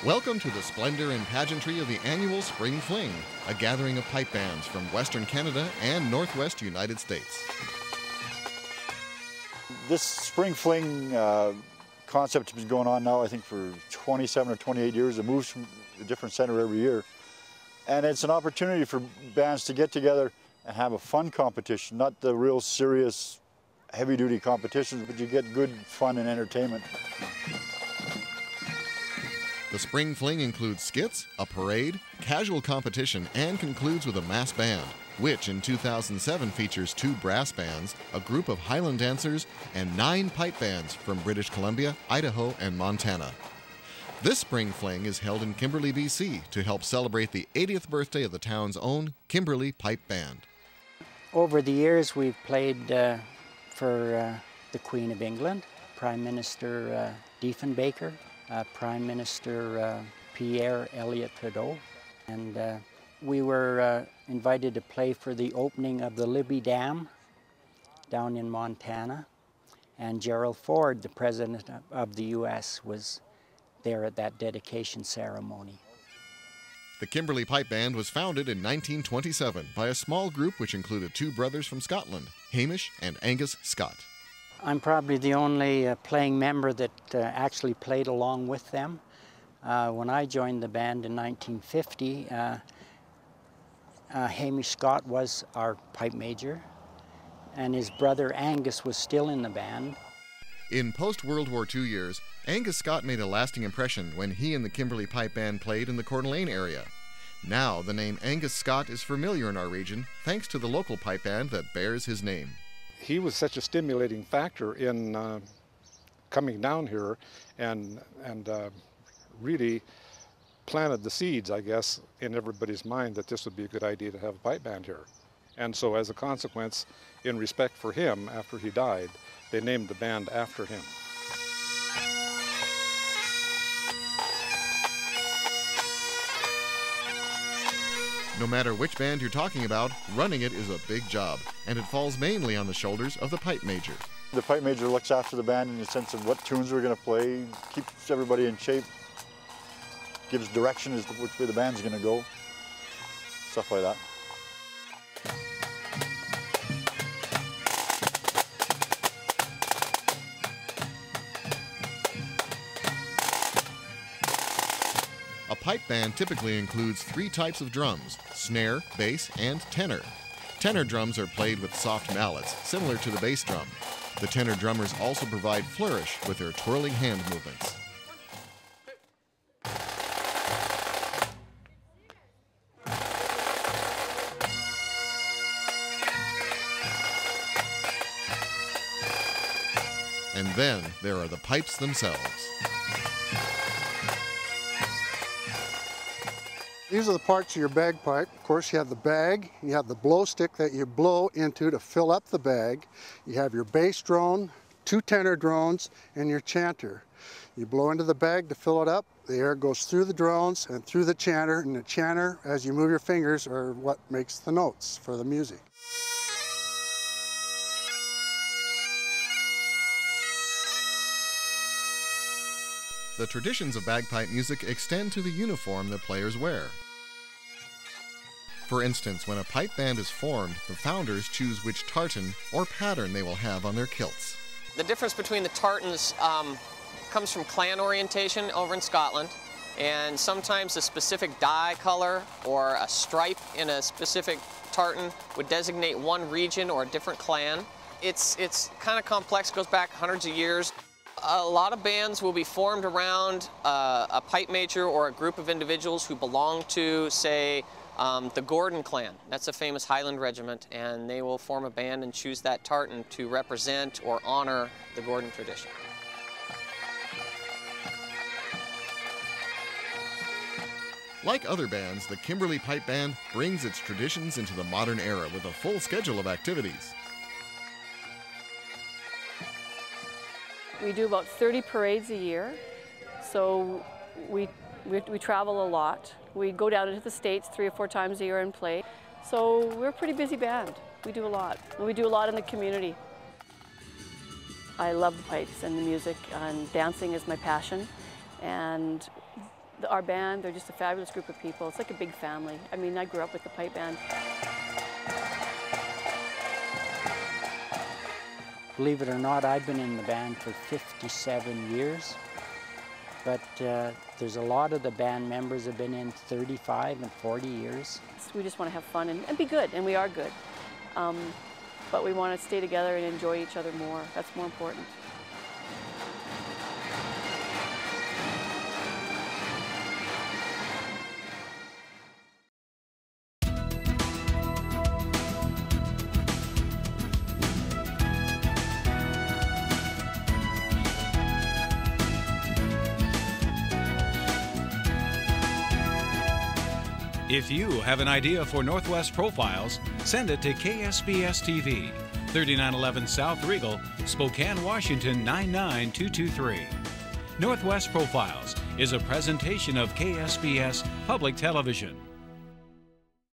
Welcome to the splendor and pageantry of the annual Spring Fling, a gathering of pipe bands from Western Canada and Northwest United States. This Spring Fling concept has been going on now, I think, for 27 or 28 years. It moves from a different center every year. And it's an opportunity for bands to get together and have a fun competition, not the real serious, heavy-duty competitions, but you get good fun and entertainment. The Spring Fling includes skits, a parade, casual competition, and concludes with a mass band, which in 2007 features 2 brass bands, a group of Highland dancers, and 9 pipe bands from British Columbia, Idaho, and Montana. This Spring Fling is held in Kimberley, BC, to help celebrate the 80th birthday of the town's own Kimberley Pipe Band. Over the years, we've played for the Queen of England, Prime Minister Diefenbaker, Prime Minister Pierre Elliott Trudeau, and we were invited to play for the opening of the Libby Dam down in Montana, and Gerald Ford, the President of the U.S., was there at that dedication ceremony. The Kimberley Pipe Band was founded in 1927 by a small group which included 2 brothers from Scotland, Hamish and Angus Scott. I'm probably the only playing member that actually played along with them. When I joined the band in 1950, Hamish Scott was our pipe major, and his brother Angus was still in the band. In post-World War II years, Angus Scott made a lasting impression when he and the Kimberley Pipe Band played in the Coeur d'Alene area. Now, the name Angus Scott is familiar in our region thanks to the local pipe band that bears his name. He was such a stimulating factor in coming down here and really planted the seeds, I guess, in everybody's mind that this would be a good idea to have a pipe band here. And so as a consequence, in respect for him after he died, they named the band after him. No matter which band you're talking about, running it is a big job, and it falls mainly on the shoulders of the pipe major. The pipe major looks after the band in the sense of what tunes we're going to play, keeps everybody in shape, gives direction as to which way the band's going to go, stuff like that. A pipe band typically includes 3 types of drums: snare, bass, and tenor. Tenor drums are played with soft mallets, similar to the bass drum. The tenor drummers also provide flourish with their twirling hand movements. And then there are the pipes themselves. These are the parts of your bagpipe. Of course, you have the bag, you have the blow stick that you blow into to fill up the bag. You have your bass drone, 2 tenor drones, and your chanter. You blow into the bag to fill it up. The air goes through the drones and through the chanter, and the chanter, as you move your fingers, are what makes the notes for the music. The traditions of bagpipe music extend to the uniform the players wear. For instance, when a pipe band is formed, the founders choose which tartan or pattern they will have on their kilts. The difference between the tartans comes from clan orientation over in Scotland, and sometimes a specific dye color or a stripe in a specific tartan would designate one region or a different clan. It's kind of complex, goes back hundreds of years. A lot of bands will be formed around a pipe major or a group of individuals who belong to, say, the Gordon clan. That's a famous Highland regiment, and they will form a band and choose that tartan to represent or honor the Gordon tradition. Like other bands, the Kimberley Pipe Band brings its traditions into the modern era with a full schedule of activities. We do about 30 parades a year, so we travel a lot. We go down into the States 3 or 4 times a year and play. So we're a pretty busy band. We do a lot. And we do a lot in the community. I love the pipes and the music, and dancing is my passion. And Our band, they're just a fabulous group of people. It's like a big family. I mean, I grew up with the pipe band. Believe it or not, I've been in the band for 57 years, but there's a lot of the band members have been in 35 and 40 years. We just want to have fun and be good, and we are good. But we want to stay together and enjoy each other more. That's more important. If you have an idea for Northwest Profiles, send it to KSPS TV, 3911 South Regal, Spokane, Washington 99223. Northwest Profiles is a presentation of KSPS Public Television.